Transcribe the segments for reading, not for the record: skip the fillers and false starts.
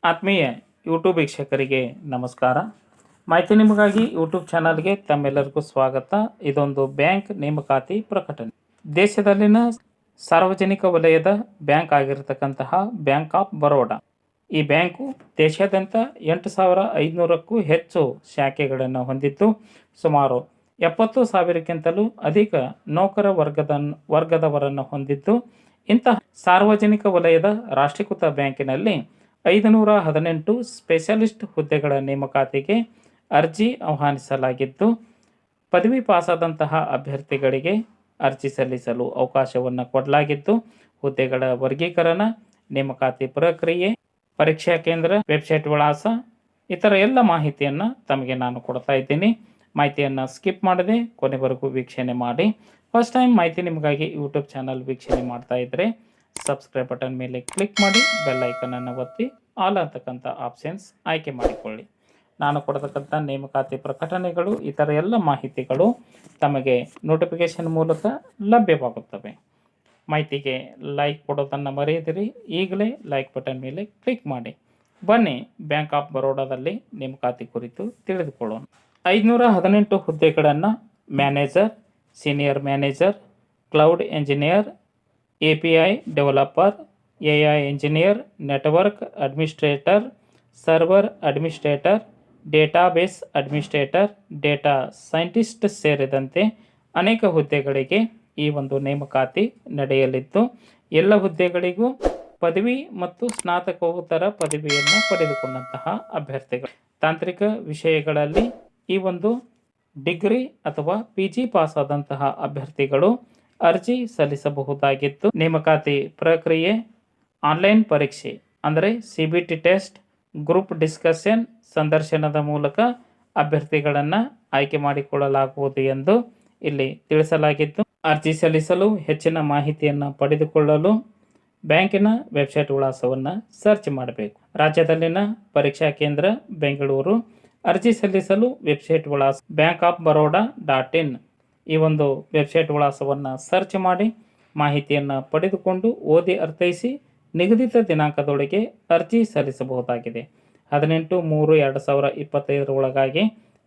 ಆತ್ಮೀಯ ಯೂಟ್ಯೂಬ್ ವೀಕ್ಷಕರಿಗೆ ನಮಸ್ಕಾರ. ಮಾಹಿತಿ ನಿಮಗಾಗಿ ಯೂಟ್ಯೂಬ್ ಚಾನಲ್ಗೆ ತಮ್ಮೆಲ್ಲರಿಗೂ ಸ್ವಾಗತ. ಇದೊಂದು ಬ್ಯಾಂಕ್ ನೇಮಕಾತಿ ಪ್ರಕಟಣೆ. ದೇಶದಲ್ಲಿನ ಸಾರ್ವಜನಿಕ ವಲಯದ ಬ್ಯಾಂಕ್ ಆಗಿರತಕ್ಕಂತಹ ಬ್ಯಾಂಕ್ ಆಫ್ ಬರೋಡಾ, ಈ ಬ್ಯಾಂಕು ದೇಶಾದ್ಯಂತ 8,500ಕ್ಕೂ ಹೆಚ್ಚು ಶಾಖೆಗಳನ್ನು ಹೊಂದಿದ್ದು ಸುಮಾರು 70,000ಕ್ಕಿಂತಲೂ ಅಧಿಕ ನೌಕರ ವರ್ಗದವರನ್ನು ಹೊಂದಿದ್ದು, ಇಂತಹ ಸಾರ್ವಜನಿಕ ವಲಯದ ರಾಷ್ಟ್ರೀಕೃತ ಬ್ಯಾಂಕಿನಲ್ಲಿ 518 ಸ್ಪೆಷಲಿಸ್ಟ್ ಹುದ್ದೆಗಳ ನೇಮಕಾತಿಗೆ ಅರ್ಜಿ ಆಹ್ವಾನಿಸಲಾಗಿದ್ದು, ಪದವಿ ಪಾಸಾದಂತಹ ಅಭ್ಯರ್ಥಿಗಳಿಗೆ ಅರ್ಜಿ ಸಲ್ಲಿಸಲು ಅವಕಾಶವನ್ನು ಕೊಡಲಾಗಿದ್ದು, ಹುದ್ದೆಗಳ ವರ್ಗೀಕರಣ, ನೇಮಕಾತಿ ಪ್ರಕ್ರಿಯೆ, ಪರೀಕ್ಷಾ ಕೇಂದ್ರ, ವೆಬ್ಸೈಟ್ ವಿಳಾಸ, ಇತರ ಎಲ್ಲ ಮಾಹಿತಿಯನ್ನು ತಮಗೆ ನಾನು ಕೊಡ್ತಾ ಇದ್ದೀನಿ. ಮಾಹಿತಿಯನ್ನು ಸ್ಕಿಪ್ ಮಾಡದೆ ಕೊನೆವರೆಗೂ ವೀಕ್ಷಣೆ ಮಾಡಿ. ಫಸ್ಟ್ ಟೈಮ್ ಮಾಹಿತಿ ನಿಮಗಾಗಿ ಯೂಟ್ಯೂಬ್ ಚಾನಲ್ ವೀಕ್ಷಣೆ ಮಾಡ್ತಾ ಇದ್ದರೆ ಸಬ್ಸ್ಕ್ರೈಬ್ ಬಟನ್ ಮೇಲೆ ಕ್ಲಿಕ್ ಮಾಡಿ, ಬೆಲ್ ಐಕನನ್ನು ಒತ್ತಿ ಆಲ್ ಅಂತಕ್ಕಂಥ ಆಪ್ಷನ್ಸ್ ಆಯ್ಕೆ ಮಾಡಿಕೊಳ್ಳಿ. ನಾನು ಕೊಡತಕ್ಕಂಥ ನೇಮಕಾತಿ ಪ್ರಕಟಣೆಗಳು, ಇತರ ಎಲ್ಲ ಮಾಹಿತಿಗಳು ತಮಗೆ ನೋಟಿಫಿಕೇಷನ್ ಮೂಲಕ ಲಭ್ಯವಾಗುತ್ತವೆ. ಮಾಹಿತಿಗೆ ಲೈಕ್ ಕೊಡೋದನ್ನು ಮರೆಯದಿರಿ. ಈಗಲೇ ಲೈಕ್ ಬಟನ್ ಮೇಲೆ ಕ್ಲಿಕ್ ಮಾಡಿ. ಬನ್ನಿ ಬ್ಯಾಂಕ್ ಆಫ್ ಬರೋಡಾದಲ್ಲಿ ನೇಮಕಾತಿ ಕುರಿತು ತಿಳಿದುಕೊಳ್ಳೋಣ. 518 ಹುದ್ದೆಗಳನ್ನು manager, senior manager, cloud engineer, API developer, AI engineer, network administrator, server administrator, database administrator, data scientist ಸೇರಿದಂತೆ ಅನೇಕ ಹುದ್ದೆಗಳಿಗೆ ಈ ಒಂದು ನೇಮಕಾತಿ ನಡೆಯಲಿದ್ದು, ಎಲ್ಲ ಹುದ್ದೆಗಳಿಗೂ ಪದವಿ ಮತ್ತು ಸ್ನಾತಕೋತ್ತರ ಪದವಿಯನ್ನು ಪಡೆದುಕೊಂಡಂತಹ ಅಭ್ಯರ್ಥಿಗಳು, ತಾಂತ್ರಿಕ ವಿಷಯಗಳಲ್ಲಿ ಈ ಒಂದು ಡಿಗ್ರಿ ಅಥವಾ PG ಪಾಸಾದಂತಹ ಅಭ್ಯರ್ಥಿಗಳು ಅರ್ಜಿ ಸಲ್ಲಿಸಬಹುದಾಗಿತ್ತು. ನೇಮಕಾತಿ ಪ್ರಕ್ರಿಯೆ ಆನ್ಲೈನ್ ಪರೀಕ್ಷೆ ಅಂದರೆ CBT ಟೆಸ್ಟ್, ಗ್ರೂಪ್ ಡಿಸ್ಕಷನ್, ಸಂದರ್ಶನದ ಮೂಲಕ ಅಭ್ಯರ್ಥಿಗಳನ್ನು ಆಯ್ಕೆ ಮಾಡಿಕೊಳ್ಳಲಾಗುವುದು ಎಂದು ಇಲ್ಲಿ ತಿಳಿಸಲಾಗಿದ್ದು, ಅರ್ಜಿ ಸಲ್ಲಿಸಲು ಹೆಚ್ಚಿನ ಮಾಹಿತಿಯನ್ನು ಪಡೆದುಕೊಳ್ಳಲು ಬ್ಯಾಂಕಿನ ವೆಬ್ಸೈಟ್ ವಿಳಾಸವನ್ನು ಸರ್ಚ್ ಮಾಡಬೇಕು. ರಾಜ್ಯದಲ್ಲಿನ ಪರೀಕ್ಷಾ ಕೇಂದ್ರ ಬೆಂಗಳೂರು. ಅರ್ಜಿ ಸಲ್ಲಿಸಲು ವೆಬ್ಸೈಟ್ ವಿಳಾಸ bankofbaroda.in. ಈ ಒಂದು ವೆಬ್ಸೈಟ್ ವಿಳಾಸವನ್ನು ಸರ್ಚ್ ಮಾಡಿ ಮಾಹಿತಿಯನ್ನು ಪಡೆದುಕೊಂಡು ಓದಿ ಅರ್ಥೈಸಿ ನಿಗದಿತ ದಿನಾಂಕದೊಳಗೆ ಅರ್ಜಿ ಸಲ್ಲಿಸಬಹುದಾಗಿದೆ. 18/3/2025 ಒಳಗಾಗಿ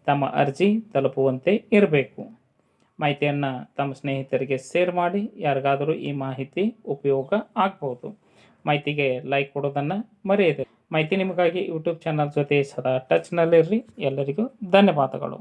ತಮ್ಮ ಅರ್ಜಿ ತಲುಪುವಂತೆ ಇರಬೇಕು. ಮಾಹಿತಿಯನ್ನು ತಮ್ಮ ಸ್ನೇಹಿತರಿಗೆ ಶೇರ್ ಮಾಡಿ. ಯಾರಿಗಾದರೂ ಈ ಮಾಹಿತಿ ಉಪಯೋಗ ಆಗ್ಬೋದು. ಮಾಹಿತಿಗೆ ಲೈಕ್ ಕೊಡೋದನ್ನು ಮರೆಯದೆ. ಮಾಹಿತಿ ನಿಮಗಾಗಿ ಯೂಟ್ಯೂಬ್ ಚಾನಲ್ ಜೊತೆ ಸದಾ ಟಚ್ನಲ್ಲಿರ್ರಿ. ಎಲ್ಲರಿಗೂ ಧನ್ಯವಾದಗಳು.